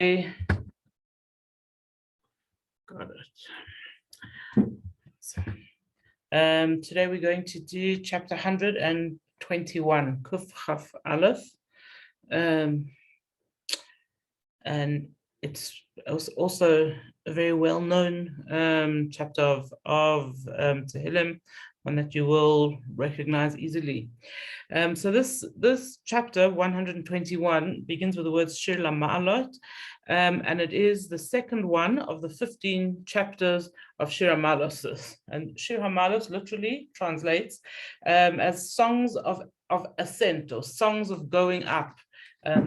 Got it. Today we're going to do chapter 121, Kuf Chaf Aleph, and it's also a very well-known chapter of Tehillim, one that you will recognize easily. So this chapter 121 begins with the words Shir La'maalot, and it is the second one of the 15 chapters of Shir La'maalot. And Shir La'maalot literally translates as songs of ascent, or songs of going up,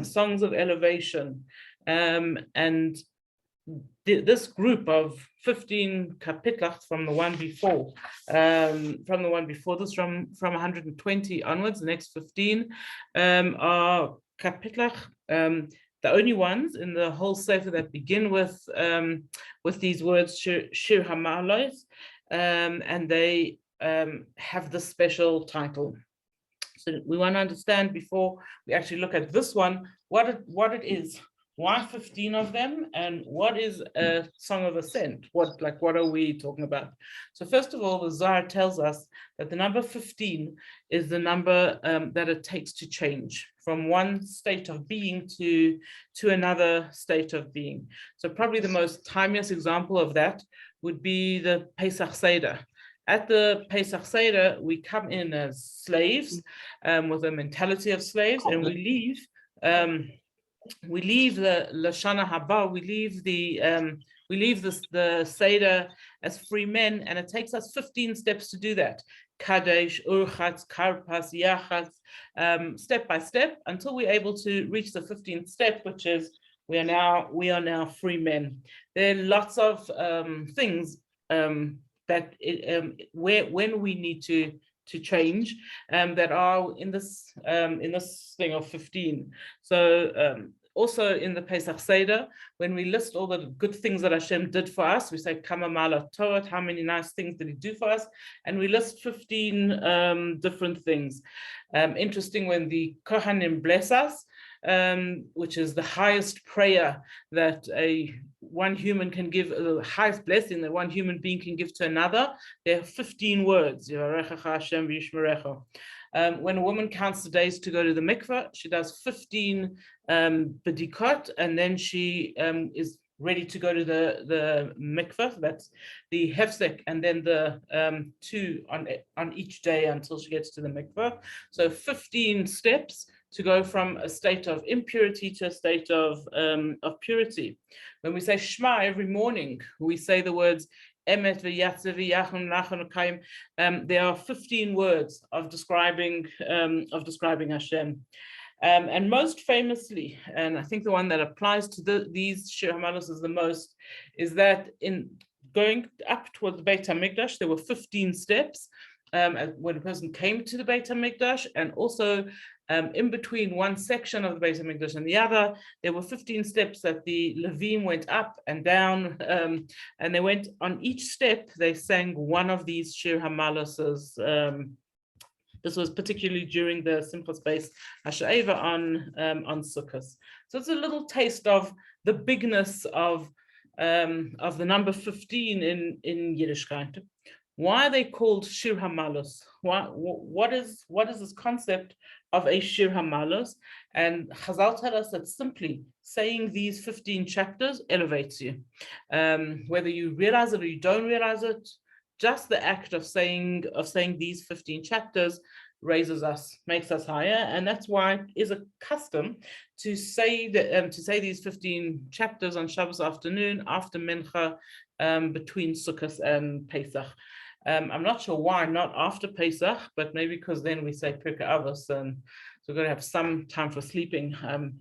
songs of elevation. And this group of 15 kapitlach from the one before, this from 120 onwards, the next 15 are kapitlach, the only ones in the whole sefer that begin with these words Shir La'maalot, and they have this special title. So we want to understand, before we actually look at this one, what it is. Why 15 of them, and what is a song of ascent? What are we talking about? So first of all, the Zohar tells us that the number 15 is the number that it takes to change from one state of being to another state of being. So probably the most timeless example of that would be the Pesach Seder. At the Pesach Seder, we come in as slaves with a mentality of slaves, and we leave the Lashana Haba, we leave the Seder as free men, and it takes us 15 steps to do that. Kadesh, Urchatz, Karpas, Yachatz, step by step, until we're able to reach the 15th step, which is we are now free men. There are lots of things that when we need to change that are in this thing of 15. So also in the Pesach Seder, when we list all the good things that Hashem did for us, we say Kama Ma'alat Torah, how many nice things did he do for us, and we list 15 different things. Interesting, when the Kohanim bless us, which is the highest prayer that one human can give, the highest blessing that one human being can give to another, there are 15 words. When a woman counts the days to go to the mikveh, she does 15 bedikot, and then she is ready to go to the mikveh. That's the hefsek, and then the 2 on each day until she gets to the mikveh. So 15 steps to go from a state of impurity to a state of purity. When we say Shema every morning, we say the words Emet v'yatze v'yachon nachon v'kayim. There are 15 words of describing Hashem. And most famously, and I think the one that applies to these Shir La'maalot is the most, is that in going up towards the Beit HaMikdash, there were 15 steps when a person came to the Beit HaMikdash, and also in between one section of the Beit HaMikdash and the other, there were 15 steps that the Levim went up and down, and they went on each step, they sang one of these Shir La'maalot. This was particularly during the Simchas Beis Hasha'eva on Sukkot. So it's a little taste of the bigness of the number 15 in Yiddishkeit. Why are they called Shir La'maalot? What is this concept of a Shir La'maalot? And Chazal tell us that simply saying these 15 chapters elevates you. Whether you realize it or you don't realize it, just the act of saying these 15 chapters raises us, makes us higher, and that's why it is a custom to say these 15 chapters on Shabbos afternoon after Mincha, between Sukkot and Pesach. I'm not sure why not after Pesach, but maybe because then we say Pirkei Avos, and so we're going to have some time for sleeping. I'm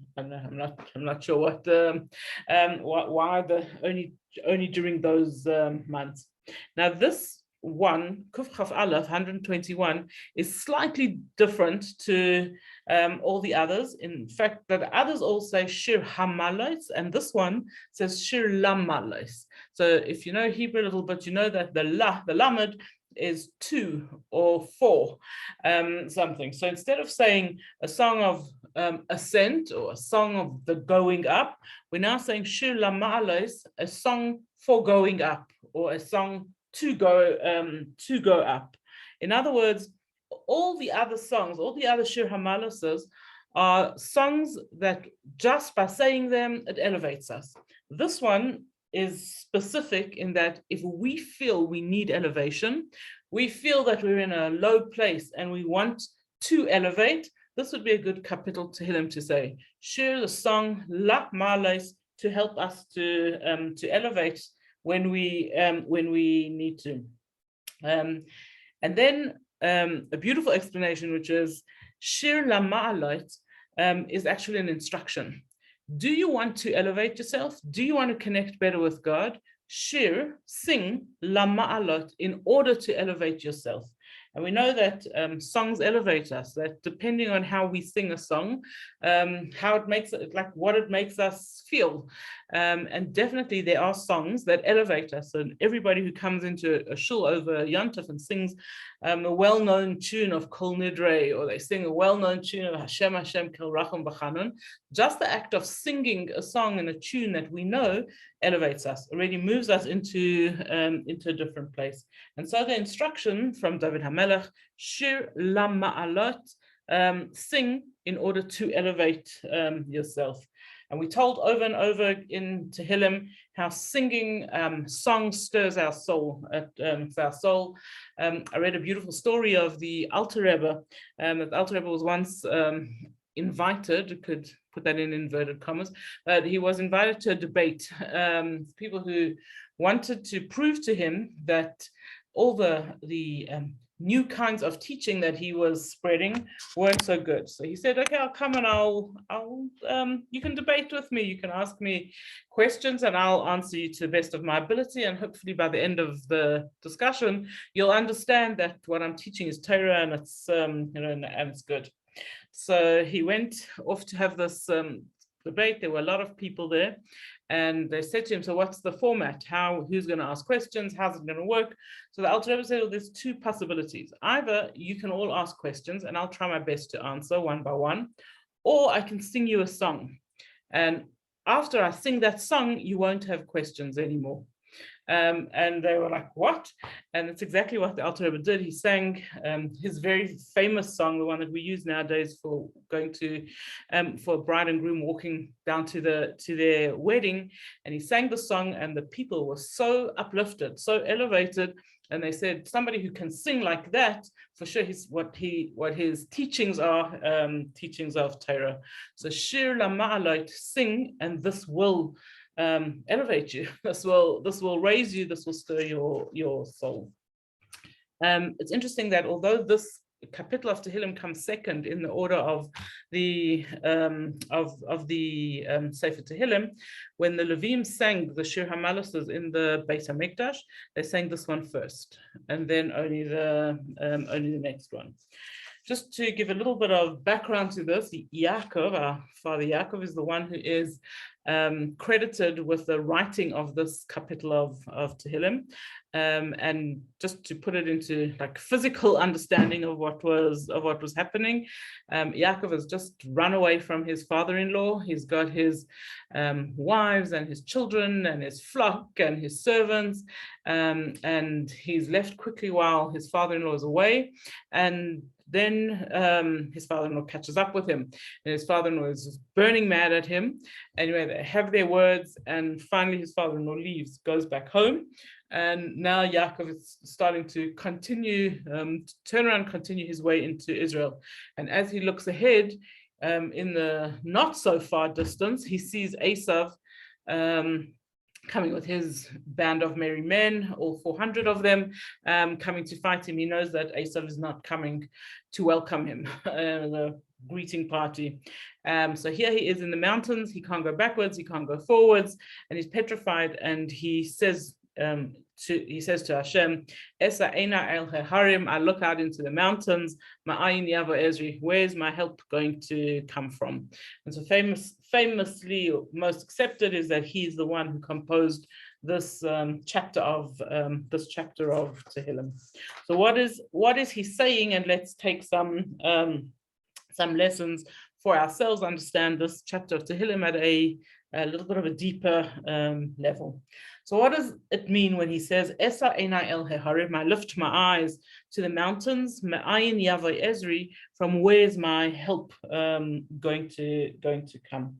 not sure why only during those months. Now this one, Kuf Chaf Aleph 121, is slightly different to all the others. In fact, the others all say Shir La'maalot, and this one says Shir La'maalot. So if you know Hebrew a little bit, you know that the lamed is to or for something. So instead of saying a song of ascent or a song of the going up, we're now saying Shir La'maalot, a song for going up, or a song to go up. In other words, all the other songs, all the other Shir Ha'maalot are songs that just by saying them, it elevates us. This one is specific in that if we feel we need elevation, we feel that we're in a low place and we want to elevate, this would be a good kapitel Tehillim to say. Shir, the song La'maalot, to help us to elevate when we need to. And then a beautiful explanation, which is Shir La'maalot is actually an instruction. Do you want to elevate yourself? Do you want to connect better with God? Shir, sing La'maalot in order to elevate yourself. And we know that songs elevate us, that depending on how we sing a song, how it makes it, like what it makes us feel. And definitely there are songs that elevate us. And everybody who comes into a shul over Yom Tov and sings a well-known tune of Kol Nidre, or they sing a well-known tune of Hashem Hashem Kel Racham B'Chanun, just the act of singing a song and a tune that we know elevates us, already moves us into a different place. And so the instruction from David HaMelech, Shir La'maalot, sing in order to elevate yourself. And we told over and over in Tehillim how singing song stirs our soul. I read a beautiful story of the Alter Rebbe. The Alter Rebbe was once invited, could put that in inverted commas, but he was invited to a debate. People who wanted to prove to him that all the new kinds of teaching that he was spreading weren't so good. So he said, okay, I'll come and you can debate with me. You can ask me questions and I'll answer you to the best of my ability. And hopefully by the end of the discussion, you'll understand that what I'm teaching is Torah and it's, and it's good. So he went off to have this debate. There were a lot of people there. And they said to him, so what's the format? Who's going to ask questions? How's it going to work? So the Alter Rebbe said, well, there's two possibilities. Either you can all ask questions and I'll try my best to answer one by one, or I can sing you a song. And after I sing that song, you won't have questions anymore. And they were like, what? And it's exactly what the Alter Rebbe did. He sang his very famous song, the one that we use nowadays for going to, for bride and groom walking down to their wedding. And he sang the song and the people were so uplifted, so elevated. And they said, somebody who can sing like that, for sure, what his teachings are, teachings of Torah. So Shir La'maalot, sing, and this will elevate you. This will raise you. This will stir your soul. It's interesting that although this kapitel of Tehillim comes second in the order of the Sefer Tehillim, when the Levim sang the Shir Ha'maalot in the Beit HaMikdash, they sang this one first, and then only the next one. Just to give a little bit of background to this, Yaakov, our father Yaakov, is the one who is credited with the writing of this kapitel of Tehillim. And just to put it into like physical understanding of what was happening, Yaakov has just run away from his father-in-law. He's got his wives and his children and his flock and his servants, and he's left quickly while his father-in-law is away. And then his father-in-law catches up with him, and his father-in-law is burning mad at him. Anyway, they have their words, and finally his father-in-law leaves, goes back home, and now Yaakov is starting to continue, turn around, continue his way into Israel. And as he looks ahead, in the not so far distance, he sees Esav coming with his band of merry men, all 400 of them, coming to fight him. He knows that Esav is not coming to welcome him, the greeting party. So here he is in the mountains. He can't go backwards, he can't go forwards, and he's petrified. And he says to Hashem, Esa eina el harim, I look out into the mountains, ma'ayin yavo ezri, where's my help going to come from? And so famously, most accepted is that he's the one who composed this chapter of Tehillim. So what is he saying? And let's take some lessons for ourselves, understand this chapter of Tehillim at a little bit of a deeper level. So what does it mean when he says, Esa einai el heharim, I lift my eyes to the mountains, me'ayin yavai ezri, from where's my help going to come?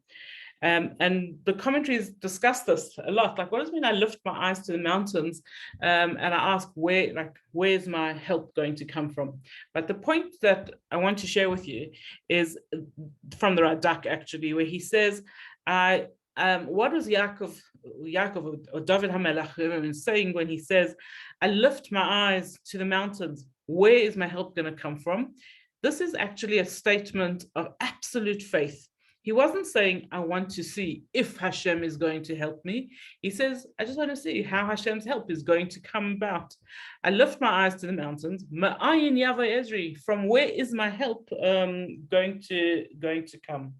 And the commentaries discuss this a lot. Like, what does it mean I lift my eyes to the mountains and I ask where's my help going to come from? But the point that I want to share with you is from the Radak, actually, where he says, what is Yaakov or David HaMelech saying when he says, I lift my eyes to the mountains, where is my help going to come from? This is actually a statement of absolute faith. He wasn't saying, I want to see if Hashem is going to help me. He says, I just want to see how Hashem's help is going to come about. I lift my eyes to the mountains. Ma'ayin yavai ezri, from where is my help going to come?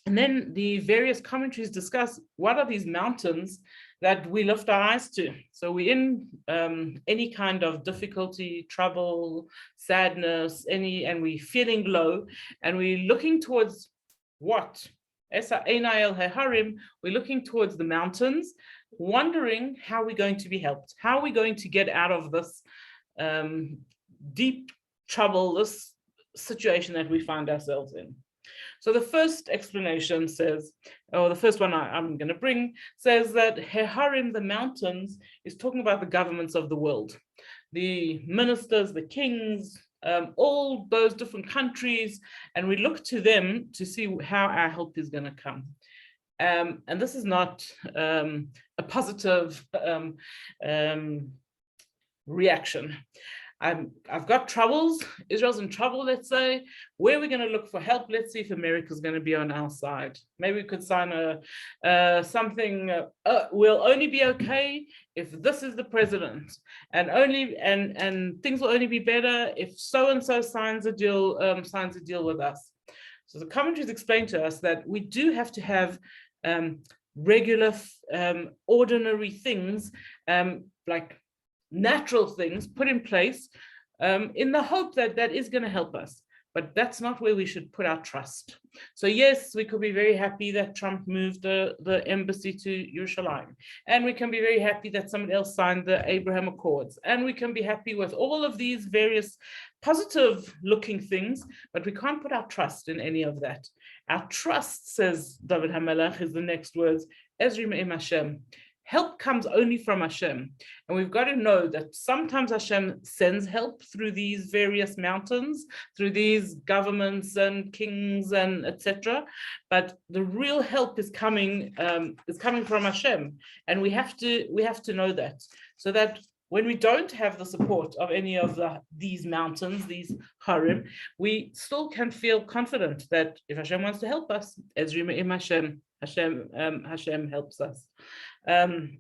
And then the various commentaries discuss what are these mountains that we lift our eyes to. So we're in any kind of difficulty, trouble, sadness, and we're feeling low, and we're looking towards what? Esa einai el heharim, we're looking towards the mountains, wondering how we're going to be helped. How are we going to get out of this deep trouble, this situation that we find ourselves in? So the first explanation says, or the first one I'm going to bring, says that Heharim, the mountains, is talking about the governments of the world. The ministers, the kings, all those different countries, and we look to them to see how our help is going to come. And this is not a positive reaction. I've got troubles. Israel's in trouble, let's say. Where are we going to look for help? Let's see if America's going to be on our side. Maybe we could sign something. We'll only be okay if this is the president, and things will only be better if so and so signs a deal with us. So the commentaries explain to us that we do have to have regular, ordinary things like natural things put in place in the hope that that is going to help us. But that's not where we should put our trust. So yes, we could be very happy that Trump moved the embassy to Yerushalayim. And we can be very happy that somebody else signed the Abraham Accords. And we can be happy with all of these various positive looking things, but we can't put our trust in any of that. Our trust, says David HaMelech, is the next words, Ezri me'im Hashem. Help comes only from Hashem. And we've got to know that sometimes Hashem sends help through these various mountains, through these governments and kings and etc. But the real help is coming from Hashem. And we have to know that, so that when we don't have the support of any of these mountains, these harim, we still can feel confident that if Hashem wants to help us, Ezri me'im Hashem, Hashem helps us. And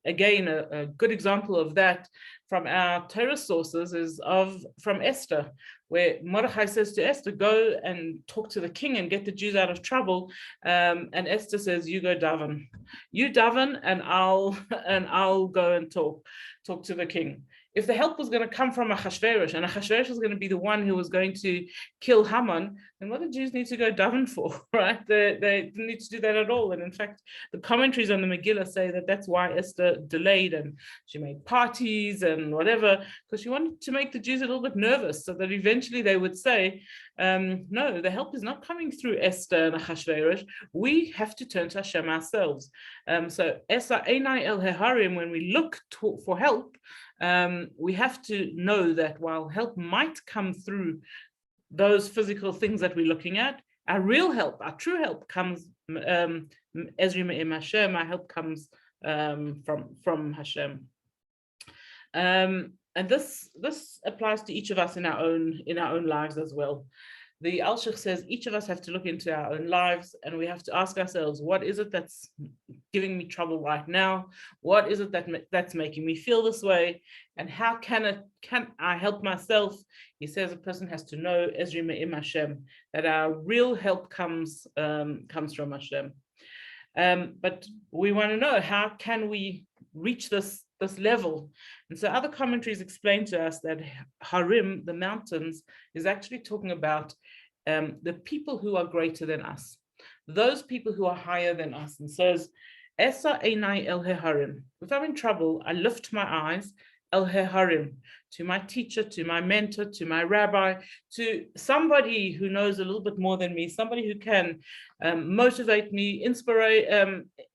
again, a good example of that from our Torah sources is from Esther, where Mordechai says to Esther, go and talk to the king and get the Jews out of trouble. And Esther says, you go daven. You daven and I'll go and talk to the king. If the help was going to come from Achashverosh, and Achashverosh was going to be the one who was going to kill Haman, then what do Jews need to go daven for, right? They didn't need to do that at all. And in fact, the commentaries on the Megillah say that that's why Esther delayed, and she made parties and whatever, because she wanted to make the Jews a little bit nervous, so that eventually they would say, no, the help is not coming through Esther and Achashverosh. We have to turn to Hashem ourselves. So Esa einai el heharim, when we look for help, we have to know that while help might come through those physical things that we're looking at, our real help, our true help comes, Ezri me'im Hashem, our help comes from Hashem. And this applies to each of us in our own lives as well. The Al-Sheikh says each of us have to look into our own lives, and we have to ask ourselves, what is it that's giving me trouble right now? What is it that's making me feel this way? And how can I help myself? He says a person has to know, Ezri me'im Hashem, that our real help comes from Hashem. But we want to know, how can we reach this level? And so other commentaries explain to us that Harim, the mountains, is actually talking about the people who are greater than us, those people who are higher than us, and says, Esa einai el harim. If I'm in trouble, I lift my eyes el harim, to my teacher, to my mentor, to my rabbi, to somebody who knows a little bit more than me, somebody who can motivate me,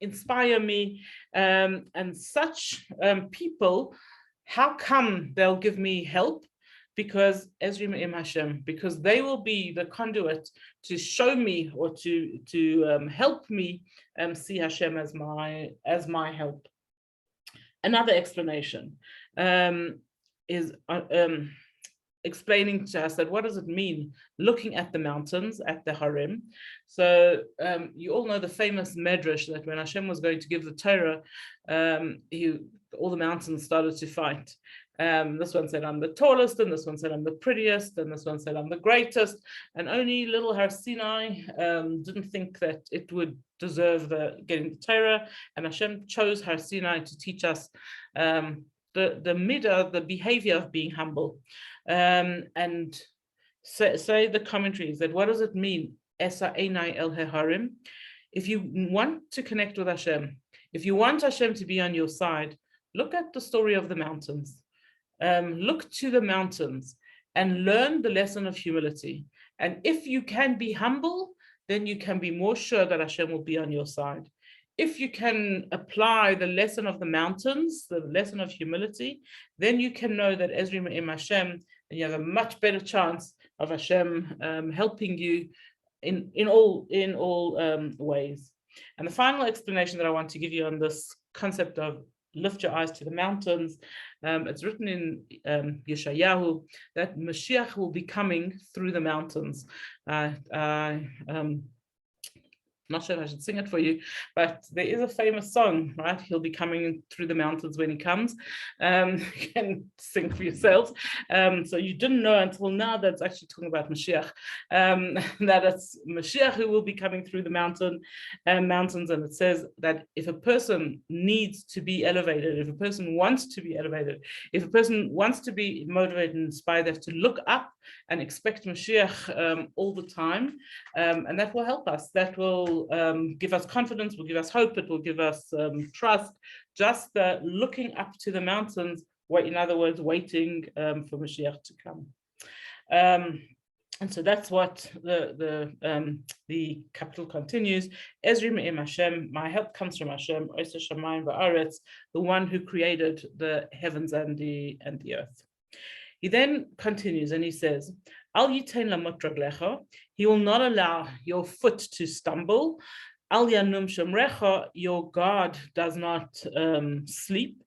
inspire me, and such people. How come they'll give me help? Because Ezrim Im Hashem, because they will be the conduit to show me, or to help me see Hashem as my help. Another explanation is explaining to us that what does it mean looking at the mountains, at the Harim. So you all know the famous medrash that when Hashem was going to give the Torah, all the mountains started to fight. This one said, I'm the tallest, and this one said, I'm the prettiest, and this one said, I'm the greatest. And only little Har Sinai didn't think that it would deserve getting the Torah. And Hashem chose Har Sinai to teach us the midah, the behavior of being humble. And say the commentaries that what does it mean? Esa einai el harim. If you want to connect with Hashem, if you want Hashem to be on your side, look at the story of the mountains. Look to the mountains and learn the lesson of humility. And if you can be humble, then you can be more sure that Hashem will be on your side. If you can apply the lesson of the mountains, the lesson of humility, then you can know that Ezrim Im Hashem, and you have a much better chance of Hashem helping you in all ways. And the final explanation that I want to give you on this concept of lift your eyes to the mountains, it's written in Yeshayahu that Mashiach will be coming through the mountains. Not sure if I should sing it for you, but there is a famous song, right? He'll be coming through the mountains when he comes. You can sing for yourselves. So you didn't know until now that it's actually talking about Mashiach, that it's Mashiach who will be coming through the mountains. And it says that if a person needs to be elevated, if a person wants to be elevated, if a person wants to be motivated and inspired, they have to look up and expect Mashiach all the time. And that will help us. That will give us confidence, will give us hope, it will give us trust, just looking up to the mountains, in other words, waiting for Mashiach to come. And so that's what the capital continues. Ezrim Im Hashem, my help comes from Hashem, Oser Shamayim Va'aretz, the one who created the heavens and the earth. He then continues and he says, Al Yitein Lamot Raglecha, he will not allow your foot to stumble. Al Yanum Shemrecha, your God does not sleep.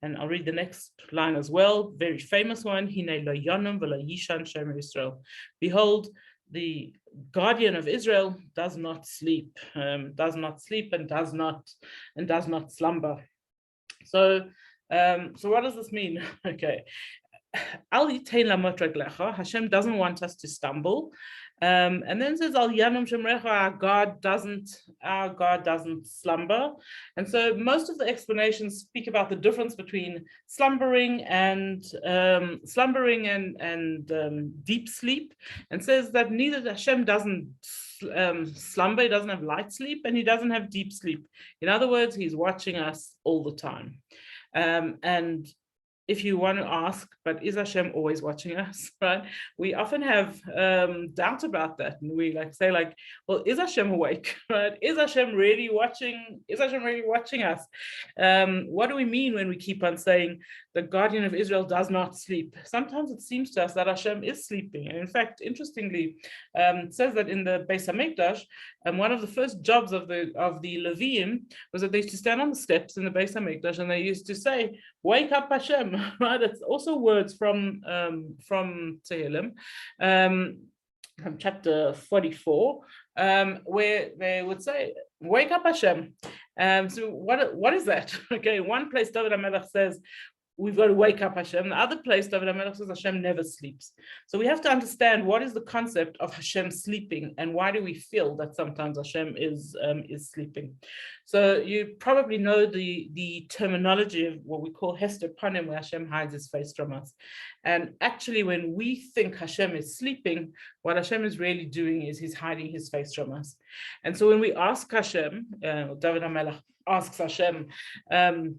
And I'll read the next line as well, very famous one. Hine lo yanum v'lo yishan shomer Yisrael. Behold, the guardian of Israel does not sleep and does not slumber. So what does this mean? Okay. Al Yitein Lamot Raglecha, Hashem doesn't want us to stumble. And then says Al Yanum Shemrecha, our God doesn't slumber. And so most of the explanations speak about the difference between slumbering and deep sleep, and says that neither Hashem doesn't slumber, he doesn't have light sleep, and he doesn't have deep sleep. In other words, he's watching us all the time. And if you want to ask, but is Hashem always watching us, right? We often have doubt about that. And we say, well, is Hashem awake, right? Is Hashem really watching? Is Hashem really watching us? What do we mean when we keep on saying the guardian of Israel does not sleep? Sometimes it seems to us that Hashem is sleeping. And in fact, interestingly, it says that in the Beis HaMikdash, one of the first jobs of the Leviim was that they used to stand on the steps in the Beis HaMikdash and they used to say, wake up Hashem, right? It's also words from Tehillim, from chapter 44, where they would say, wake up Hashem. So what is that? Okay, one place David HaMelech says, we've got to wake up Hashem. The other place, David HaMelech says Hashem never sleeps. So we have to understand what is the concept of Hashem sleeping, and why do we feel that sometimes Hashem is sleeping. So you probably know the terminology of what we call Hester Panim, where Hashem hides his face from us. And actually, when we think Hashem is sleeping, what Hashem is really doing is he's hiding his face from us. And so when we ask Hashem, David HaMelech asks Hashem,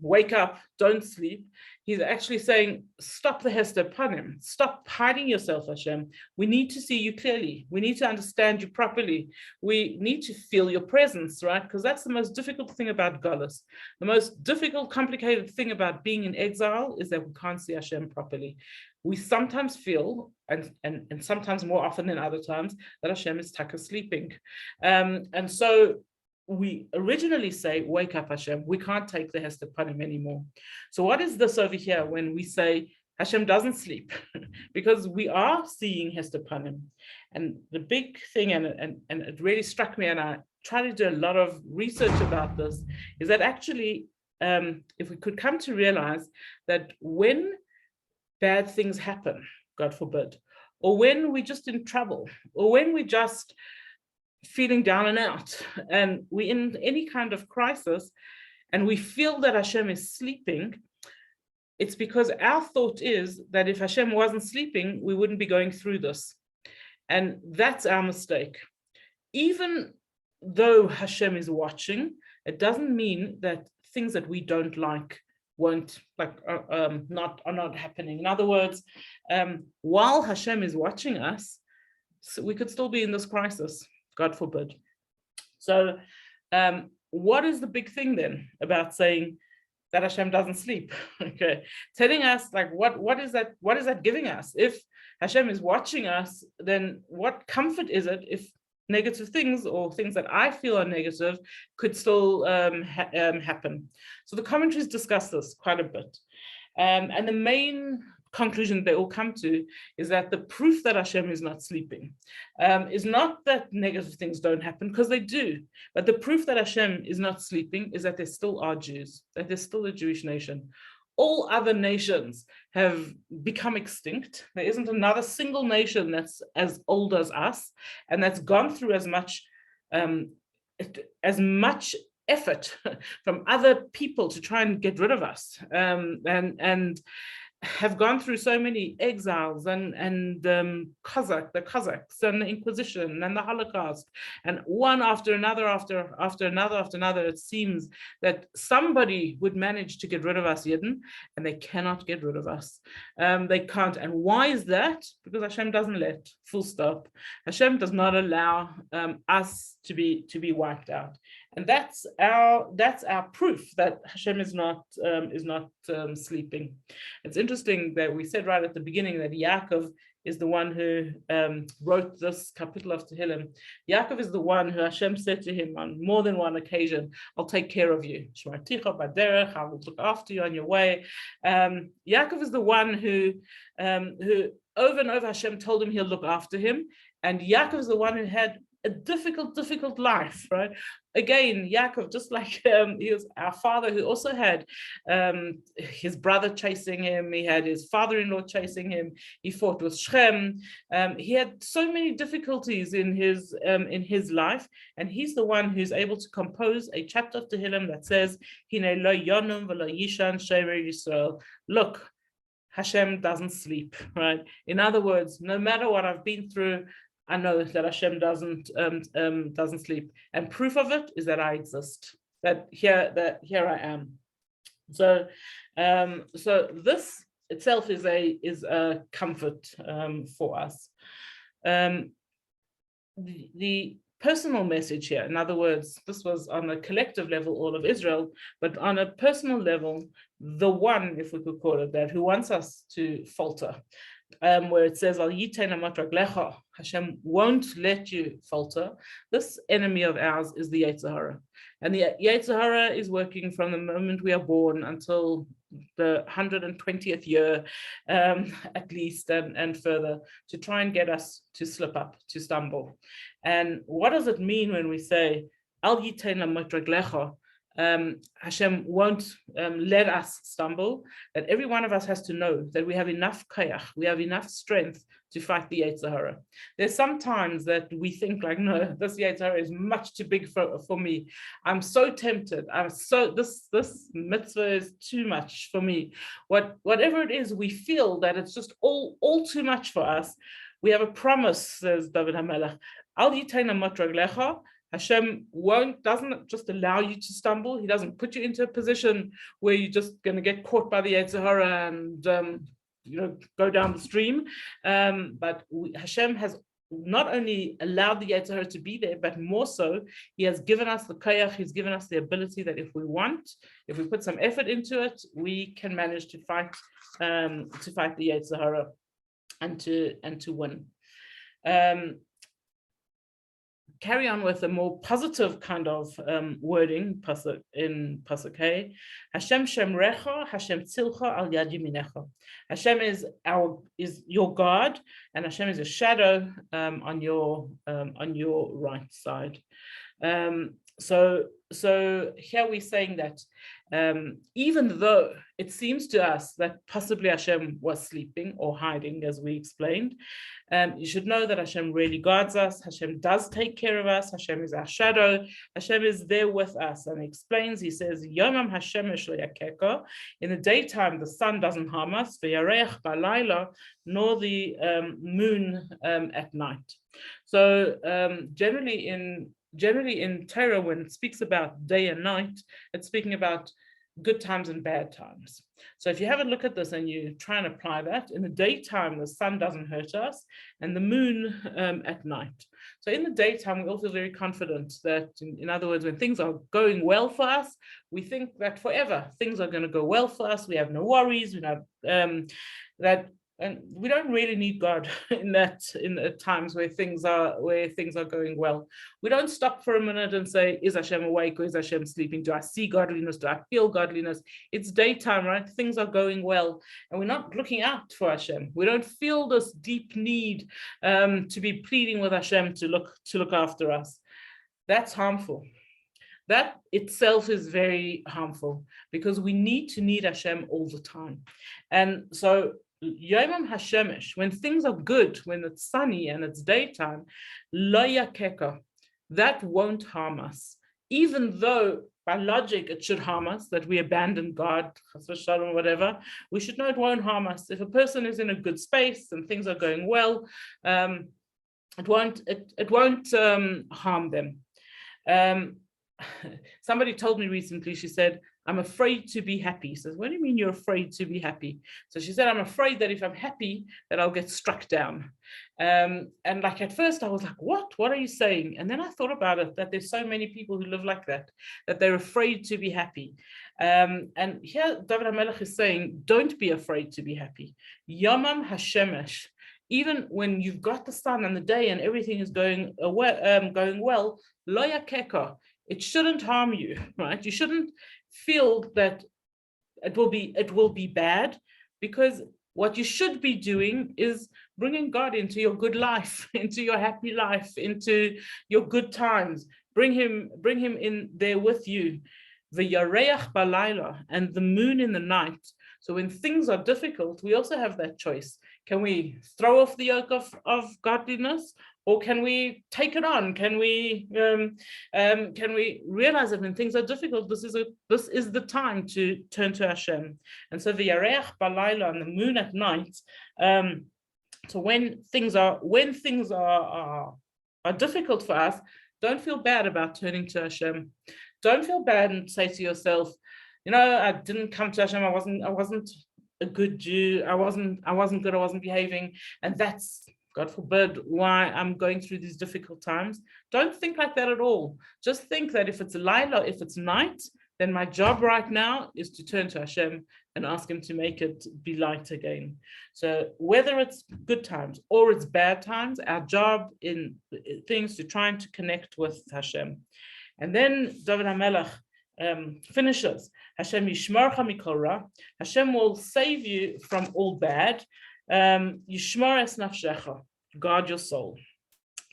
wake up, don't sleep, he's actually saying, stop the Hester Panim, stop hiding yourself, Hashem. We need to see you clearly. We need to understand you properly. We need to feel your presence, right? Because that's the most difficult thing about Golus. The most difficult, complicated thing about being in exile is that we can't see Hashem properly. We sometimes feel, and sometimes more often than other times, that Hashem is taka sleeping. And so we originally say, wake up Hashem, we can't take the Hester Panim anymore. So what is this over here when we say Hashem doesn't sleep? Because we are seeing Hester Panim. And the big thing, and it really struck me, and I tried to do a lot of research about this, is that actually, if we could come to realize that when bad things happen, God forbid, or when we're just in trouble, or when we just feeling down and out, and we in any kind of crisis, and we feel that Hashem is sleeping, it's because our thought is that if Hashem wasn't sleeping, we wouldn't be going through this. And that's our mistake. Even though Hashem is watching, it doesn't mean that things that we don't like won't are not happening. In other words, while Hashem is watching us, so we could still be in this crisis. God forbid. So what is the big thing then about saying that Hashem doesn't sleep? Okay, telling us like what is that giving us? If Hashem is watching us, then what comfort is it if negative things or things that I feel are negative could still happen? So the commentaries discuss this quite a bit. And the main conclusion they all come to is that the proof that Hashem is not sleeping is not that negative things don't happen, because they do, but the proof that Hashem is not sleeping is that there still are Jews, that there's still a Jewish nation. All other nations have become extinct. There isn't another single nation that's as old as us and that's gone through as much effort from other people to try and get rid of us, and have gone through so many exiles and the Cossacks and the Inquisition and the Holocaust, and one after another, after another, it seems that somebody would manage to get rid of us, Yidden, and they cannot get rid of us. They can't. And why is that? Because Hashem doesn't let, full stop. Hashem does not allow us to be wiped out. And that's our proof that Hashem is not sleeping. It's interesting that we said right at the beginning that Yaakov is the one who wrote this kapitel of Tehillim. Yaakov is the one who Hashem said to him on more than one occasion, "I'll take care of you. I will look after you on your way." Yaakov is the one who over and over Hashem told him he'll look after him, and Yaakov is the one who had a difficult life, right? Again, Yaakov, just like he was our father, who also had his brother chasing him, he had his father-in-law chasing him, he fought with Shem, he had so many difficulties in his life, and he's the one who's able to compose a chapter of Tehillim that says, "Hine lo yonum v'lo yishan shemer Yisrael." Look, Hashem doesn't sleep, right? In other words, no matter what I've been through, I know that Hashem doesn't sleep, and proof of it is that I exist. That here I am. So this itself is a comfort for us. The personal message here, in other words, this was on a collective level, all of Israel, but on a personal level, the one, if we could call it that, who wants us to falter. Where it says, "Al yitena matraglecha," Hashem won't let you falter. This enemy of ours is the Yetzer Hara. And the Yetzer Hara is working from the moment we are born until the 120th year, at least, and further, to try and get us to slip up, to stumble. And what does it mean when we say, "Al yitena matraglecha"? Hashem won't let us stumble, that every one of us has to know that we have enough koyach, we have enough strength to fight the Yetzer Hara. There's some times that we think like, no, this Yetzer Hara is much too big for me. I'm so tempted. This mitzvah is too much for me. Whatever it is, we feel that it's just all too much for us. We have a promise, says David HaMelech, Al yitena mot raglecha. Hashem doesn't just allow you to stumble. He doesn't put you into a position where you're just going to get caught by the Yetzer Hara and go down the stream. But Hashem has not only allowed the Yetzer Hara to be there, but more so, He has given us the koyach. He's given us the ability that if we put some effort into it, we can manage to fight the Yetzer Hara and to win. Carry on with a more positive kind of wording in Pasuk Hey. Hashem shemrecha, Hashem tzilcha al yad yaminecha. Hashem is your God, and Hashem is a shadow on your right side. So here we're saying that even though it seems to us that possibly Hashem was sleeping or hiding, as we explained, you should know that Hashem really guards us. Hashem does take care of us. Hashem is our shadow. Hashem is there with us. And he explains, he says, Yomam Hashemesh le'yakeka. In the daytime, the sun doesn't harm us, v'yareach b'layla, nor the moon at night. So generally in Torah, when it speaks about day and night, it's speaking about good times and bad times. So if you have a look at this and you try and apply that, in the daytime, the sun doesn't hurt us, and the moon at night. So in the daytime, we all feel very confident that, in other words, when things are going well for us, we think that forever things are going to go well for us. We have no worries. We know and we don't really need God in the times where things are going well. We don't stop for a minute and say, is Hashem awake or is Hashem sleeping? Do I see godliness? Do I feel godliness? It's daytime, right? Things are going well, and we're not looking out for Hashem. We don't feel this deep need to be pleading with Hashem to look after us. That's harmful. That itself is very harmful, because we need Hashem all the time. And so Yomam Hashemesh, when things are good, when it's sunny and it's daytime, lo yakeka, that won't harm us. Even though by logic it should harm us, that we abandon God, whatever, we should know it won't harm us. If a person is in a good space and things are going well, it won't harm them. Somebody told me recently, she said, I'm afraid to be happy. He says, what do you mean you're afraid to be happy? So she said, I'm afraid that if I'm happy, that I'll get struck down. And like at first I was like, what are you saying? And then I thought about it, that there's so many people who live like that they're afraid to be happy. And here David HaMelech is saying, don't be afraid to be happy. Yomam Hashemesh. Even when you've got the sun and the day and everything is going well, lo yakeka, it shouldn't harm you, right? You shouldn't feel that it will be bad, because what you should be doing is bringing God into your good life, into your happy life, into your good times. Bring him in there with you. The yareach balayla, and the moon in the night. So when things are difficult, we also have that choice. Can we throw off the yoke of godliness, or can we take it on? Can we realize that when things are difficult, this is the time to turn to Hashem? And so the yareach balayla, and the moon at night. So when things are difficult for us, don't feel bad about turning to Hashem. Don't feel bad and say to yourself, I didn't come to Hashem. I wasn't a good Jew. I wasn't good. I wasn't behaving, and that's, God forbid, why I'm going through these difficult times. Don't think like that at all. Just think that if it's Laila, if it's night, then my job right now is to turn to Hashem and ask Him to make it be light again. So whether it's good times or it's bad times, our job in things to trying to connect with Hashem. And then David HaMelech finishes, Hashem yishmarcha mikol ra. Hashem will save you from all bad. Yishmar es nafshecha, guard your soul.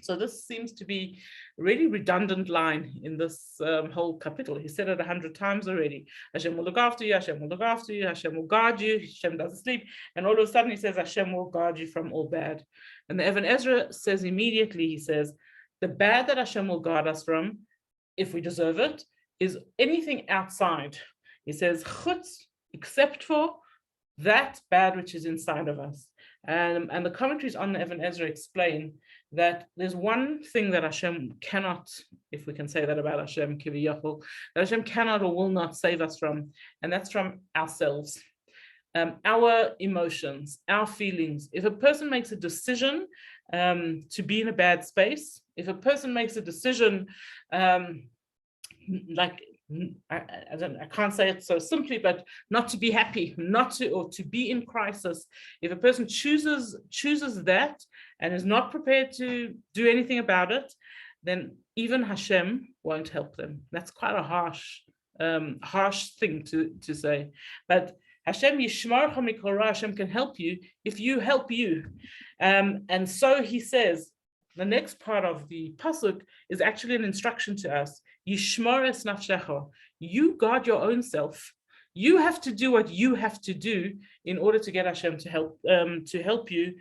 So this seems to be really redundant line in this whole kapitel. He said it 100 times already. Hashem will look after you, Hashem will look after you, Hashem will guard you, Hashem doesn't sleep. And all of a sudden he says, Hashem will guard you from all bad. And the Evan Ezra says immediately, he says, the bad that Hashem will guard us from, if we deserve it, is anything outside. He says, chutz, except for that bad which is inside of us. And the commentaries on the Evan Ezra explain that there's one thing that Hashem cannot, if we can say that about Hashem, Kiviyachol, that Hashem cannot or will not save us from, and that's from ourselves. Our emotions, our feelings. If a person makes a decision to be in a bad space, if a person makes a decision like, I can't say it so simply, but not to be happy, or to be in crisis. If a person chooses that and is not prepared to do anything about it, then even Hashem won't help them. That's quite a harsh thing to say. But Hashem Yishmarcha mikol ra, Hashem can help you if you help you. And so he says, the next part of the pasuk is actually an instruction to us. Yishmor es nafshecha. You guard your own self. You have to do what you have to do in order to get Hashem to help you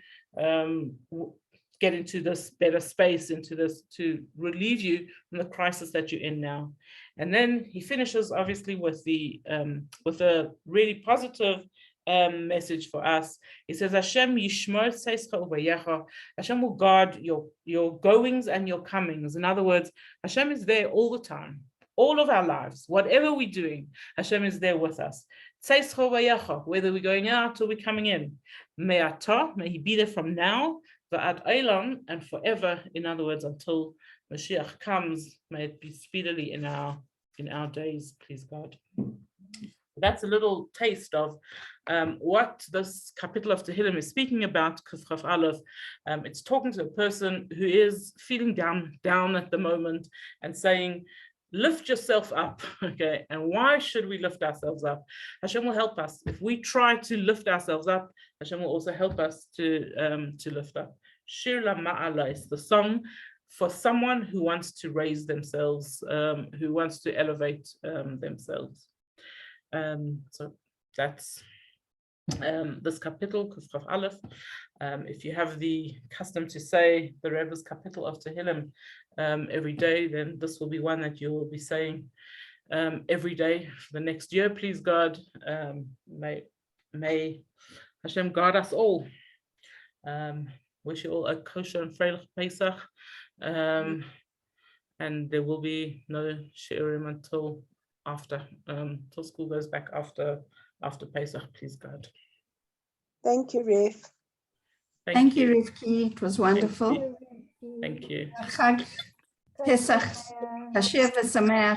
get into this better space, into this, to relieve you from the crisis that you're in now. And then he finishes obviously with a really positive message for us. He says, Hashem yishmor tzeischa uvayecha. Hashem will guard your goings and your comings. In other words, Hashem is there all the time, all of our lives, whatever we're doing, Hashem is there with us. Tzeischa uvayecha, whether we're going out or we're coming in. Me'ata, may he be there from now, va'ad olam, and forever. In other words, until Mashiach comes, may it be speedily in our days, please God. That's a little taste of what this kapitel of Tehillim is speaking about, Kuf Chaf Aleph. It's talking to a person who is feeling down at the moment and saying, lift yourself up, okay? And why should we lift ourselves up? Hashem will help us. If we try to lift ourselves up, Hashem will also help us to lift up. Shir La'maalot is the song for someone who wants to raise themselves, who wants to elevate themselves. So that's this kapitel, Kuf Chaf Aleph. If you have the custom to say the Rebbe's kapitel of Tehillim every day, then this will be one that you will be saying every day for the next year, please God. May Hashem guard us all. Wish you all a kosher and freilich Pesach. And there will be no shiurim until till school goes back after Pesach, please God. Thank you, Rif. Thank you, Rivki. It was wonderful. Thank you. Chag Pesach Kasher v'Sameach.